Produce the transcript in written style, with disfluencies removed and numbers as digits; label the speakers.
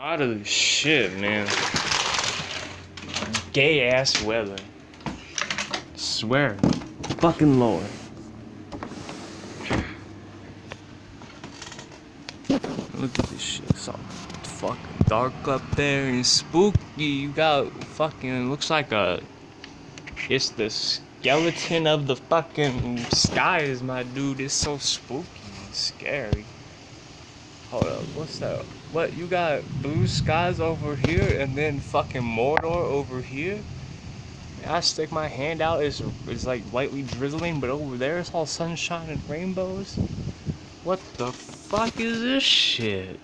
Speaker 1: Out of this shit, man. Gay ass weather. Swear. Fucking Lord. Look at this shit. It's all fucking dark up there and spooky. You got fucking. Looks like a. It's the skeleton of the fucking skies, my dude. It's so spooky and scary. Hold up, what's that? What, you got blue skies over here and then fucking Mordor over here? And I stick my hand out, it's like lightly drizzling, but over there it's all sunshine and rainbows? What the fuck is this shit?